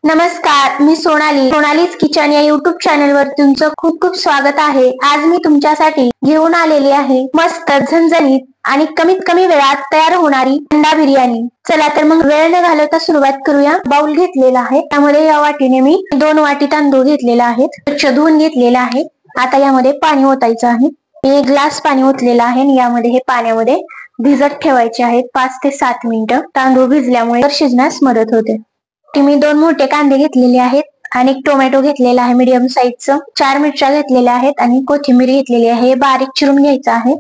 नमस्कार, मी सोनालीच किचन या YouTube channel वर तुमचं खूप खूप स्वागत आहे। आज मी तुमच्यासाठी घेऊन आलेली आहे मस्त झणझणीत आणि कमीत कमी वेळात तयार होणारी अंडा बिर्याणी। चला तर मग वेळ न घालवता सुरुवात करूया। बाउल घेतलेला आहे, त्यामध्ये या वाटीने मी 2 वाटी तांदूळ घेतलेला आहे, स्वच्छ धुवून घेतलेला आहे। आता यामध्ये पाणी ओतायचं आहे। 1 ग्लास पाणी ओतलेलं आहे आणि यामध्ये हे पाण्यामध्ये भिजत ठेवायचे आहेत 5 ते 7 मिनिटं। तांदूळ भिजल्यामुळे शिजण्यास मदत होते। मी 2 मोठे कांदे घेतलेले आहेत आणि 1 टोमॅटो घेतलेला आहे मीडियम साईजचं, 4 मिरच्या घेतलेल्या आहेत आणि कोथिंबीर घेतलेली आहे। बारीक चिरून घ्यायचा आहे।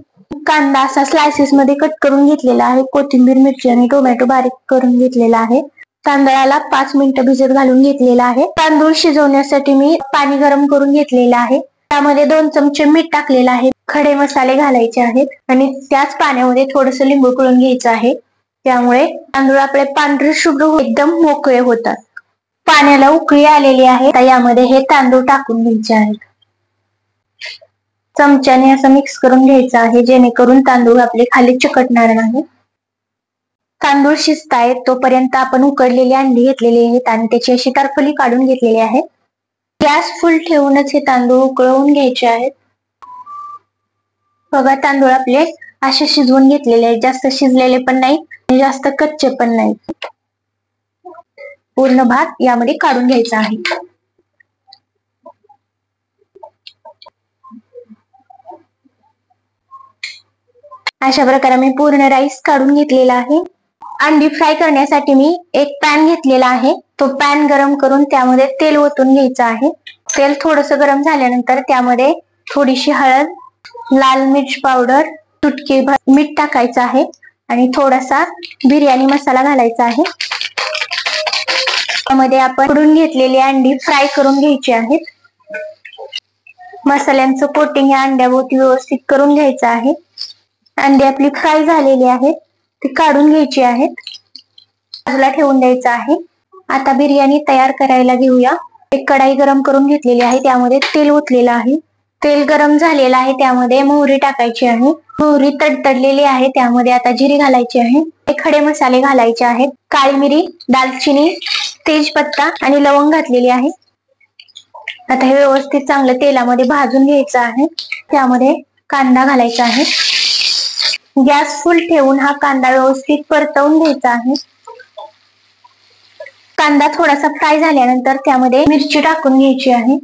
कांदा असा स्लायसेस मध्ये कट करून घेतलेला आहे। कोथिंबीर, मिरची आणि टोमॅटो बारीक करून घेतलेला आहे। तांदळाला 5 मिनिटं भिजत घालून घेतलेला आहे। तांदूळ शिजवण्यासाठी मी पाणी गरम करून घेतलेलं आहे। त्यामध्ये 2 चमचे मीठ टाकलेलं आहे। खडे मसाले घालायचे आहेत आणि त्याच पाण्यामध्ये थोडंसं लिंबू पिळून घ्यायचं आहे। त्यामुळे तांदूळ आपले पांढरे शुभ्र एकदम मोकळे होतात। पाण्याला उकळी आलेली आहे। आता यामध्ये हे तांदूळ टाकून घ्यायचे आहेत। चमच्याने असं मिक्स करून घ्यायचं आहे, जेणेकरून तांदूळ आपले खाली चिकटणार नाही। तांदूळ शिजतायत तोपर्यंत आपण उकडलेली अंडी घेतलेली आहेत आणि त्याची अशी टरफली काढून घेतलेली आहे। गॅस फुल ठेवूनच हे तांदूळ उकळवून घ्यायचे आहेत। बघा, तांदूळ आपले असे शिजवून घेतलेले आहेत, जास्त शिजलेले पण नाही आणि जास्त कच्चे पण नाही। पूर्ण भात यामध्ये काढून घ्यायचा आहे। अशा प्रकारे मी पूर्ण राईस काढून घेतलेला आहे। अंडी फ्राय करण्यासाठी मी 1 पॅन घेतलेला आहे। तो पॅन गरम करून त्यामध्ये तेल ओतून घ्यायचं आहे। तेल थोडंसं गरम झाल्यानंतर त्यामध्ये थोडीशी हळद, लाल मिर्च पावडर, चुटकी मीठ टाकायचं आहे आणि थोडासा बिर्याणी मसाला घालायचा आहे। त्यामध्ये आपण उकडून घेतलेली अंडी फ्राय करून घ्यायची आहेत। मसाल्यांचं कोटिंग या अंड्याभोवती व्यवस्थित करून घ्यायचं आहे। अंडी आपली फ्राय झालेली आहेत, ती काढून घ्यायची आहेत, बाजूला ठेवून द्यायचं आहे। आता बिर्याणी तयार करायला घेऊया। 1 कढाई गरम करून घेतलेली आहे, त्यामध्ये तेल ओतलेलं आहे। तेल गरम झालेलं आहे, त्यामध्ये मोहरी टाकायची आहे। मोहरी तडतडलेली आहे, त्यामध्ये आता जिरे घालायचे आहे। खडे मसाले घालायचे आहेत, काळी मिरी, दालचिनी, तेजपत्ता आणि लवंग घातलेली आहे। आता हे व्यवस्थित चांगलं तेलामध्ये भाजून घ्यायचं आहे। त्यामध्ये कांदा घालायचा आहे। गॅस फुल ठेवून हा कांदा व्यवस्थित परतवून घ्यायचा आहे। कांदा थोडासा फ्राय झाल्यानंतर त्यामध्ये मिरची टाकून घ्यायची आहे।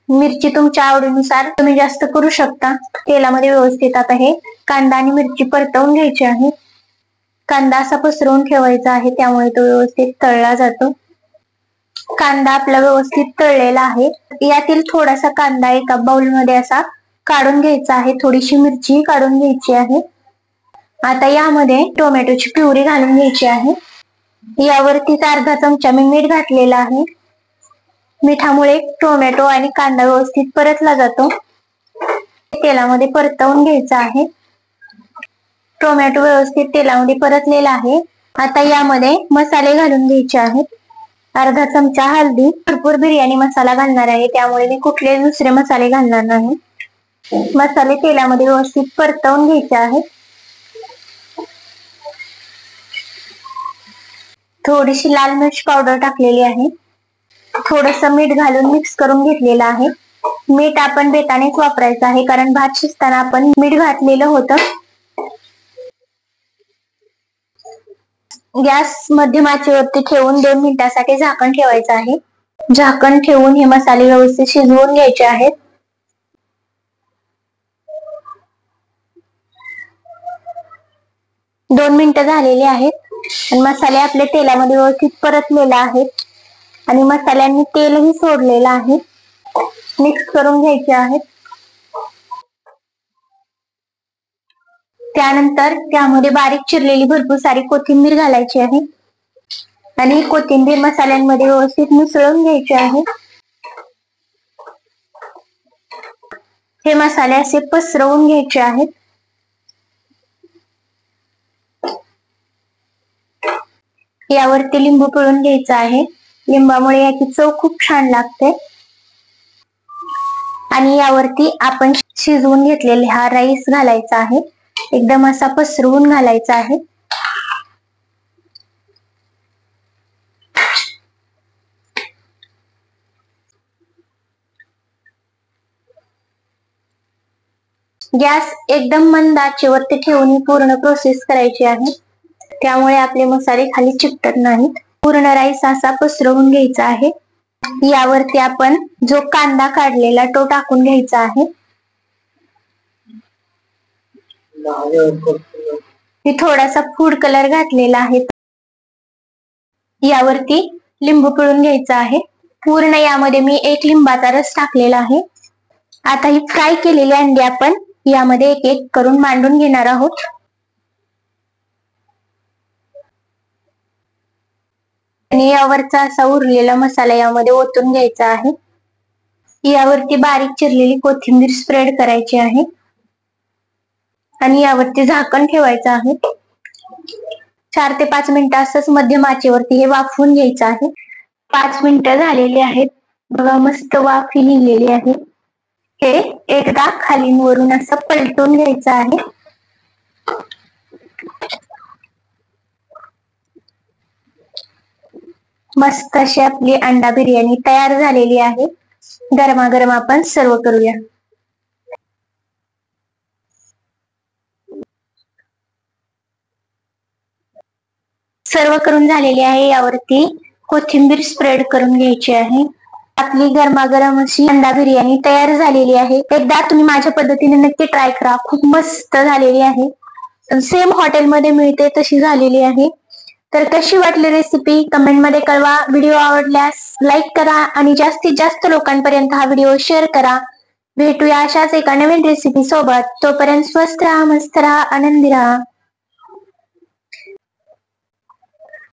मिरची तुमच्या आवडीनुसार तुम्ही जास्त करू शकता। तेलामध्ये व्यवस्थित आता हे कांदा आणि मिरची परतवून घ्यायची आहे। कांदा असा पसरवून ठेवायचा आहे, त्यामुळे तो व्यवस्थित तळला जातो। कांदा आपला व्यवस्थित तळलेला आहे। यातील थोडासा कांदा एका बाउल मध्ये असा काढून घ्यायचा आहे। थोडीशी मिरची काढून घ्यायची आहे। आता यामध्ये टोमॅटोची प्युरी घालून घ्यायची आहे। यावरती अर्धा चमचा मी मीठ घातलेला आहे। मिठामुळे टोमॅटो आणि कांदा व्यवस्थित परतला जातो। तेलामध्ये परतवून घ्यायचा आहे। टोमॅटो व्यवस्थित तेलामध्ये परतलेला आहे। आता यामध्ये मसाले घालून घ्यायचे आहेत। अर्धा चमचा हळदी, भरपूर बिर्याणी मसाला घालणार आहे, त्यामुळे मी कुठलेही दुसरे मसाले घालणार नाही। मसाले तेलामध्ये व्यवस्थित परतवून घ्यायचे आहेत। थोडीशी लाल मिर्च पावडर टाकलेली आहे। थोडंसं मीठ घालून मिक्स करून घेतलेलं आहे। मीठ आपण बेतानेच वापरायचं आहे, कारण भात शिजताना आपण मीठ घातलेलं होतं। गॅस मध्यम आचेवरती ठेवून 2 मिनिटांसाठी झाकण ठेवायचं आहे। झाकण ठेवून हे मसाले व्यवस्थित शिजवून घ्यायचे आहेत। दोन मिनिटं झालेली आहेत आणि मसाले आपले तेलामध्ये व्यवस्थित परतलेले आहेत आणि मसाल्यांनी तेलही सोडलेलं आहे। मिक्स करून घ्यायचे आहेत। त्यानंतर त्यामध्ये बारीक चिरलेली भरपूर सारी कोथिंबीर घालायची आहे आणि कोथिंबीर मसाल्यांमध्ये व्यवस्थित मिसळून घ्यायची आहे। हे मसाले असे पसरवून घ्यायचे आहेत। यावरती लिंबू पिळून घ्यायचा आहे। लिंबामुळे याची चव खूप छान लागते। आणि यावरती आपण शिजवून घेतलेला हा राईस घालायचा आहे। एकदम असा पसरवून घालायचा आहे। गॅस एकदम मंद आचेवरती ठेवून ही पूर्ण प्रोसेस करायची आहे, त्यामुळे आपले मसाले खाली चिकटत नाहीत. पूर्ण राईस असा पसरवून घ्यायचा आहे. यावरती आपण जो कांदा काढलेला तो टाकून घ्यायचा आहे. थोडासा फूड कलर घातलेला आहे. यावरती लिंबू पिळून घ्यायचा आहे. पूर्ण यामध्ये मी 1 लिंबाचा रस टाकलेला आहे. आता ही फ्राय केलेली अंडी आपण यामध्ये एक एक करून मांडून घेणार आहोत. आणि यावरचा असा उरलेला मसाला यामध्ये ओतून घ्यायचा आहे. यावरती बारीक चिरलेली कोथिंबीर स्प्रेड करायची आहे आणि यावरती झाकण ठेवायचं आहे. 4 ते 5 मिनिटं असंच मध्यम आचेवरती हे वाफवून घ्यायचं आहे. 5 मिनिटं झालेली आहेत. बघा मस्त वाफ निघलेली आहे. हे एकदा खालीन वरून असं पलटून घ्यायचं आहे. मस्त अशी आपली अंडा बिर्याणी तयार झालेली आहे. गरमागरम आपण सर्व करूया. सर्व करून झालेली आहे. यावरती कोथिंबीर स्प्रेड करून घ्यायची आहे. आपली गरमागरम अशी अंडा बिर्याणी तयार झालेली आहे. एकदा तुम्ही माझ्या पद्धतीने नक्की ट्राय करा. खूप मस्त झालेली आहे. सेम हॉटेलमध्ये मिळते तशी झालेली आहे. तर कशी वाटली रेसिपी कमेंट मध्ये कळवा. व्हिडिओ आवडल्यास लाईक करा आणि जास्तीत जास्त लोकांपर्यंत हा व्हिडिओ शेअर करा. भेटूया अशाच एका नवीन रेसिपी सोबत. तोपर्यंत स्वस्त राहा, मस्त राहा, आनंदी राहा.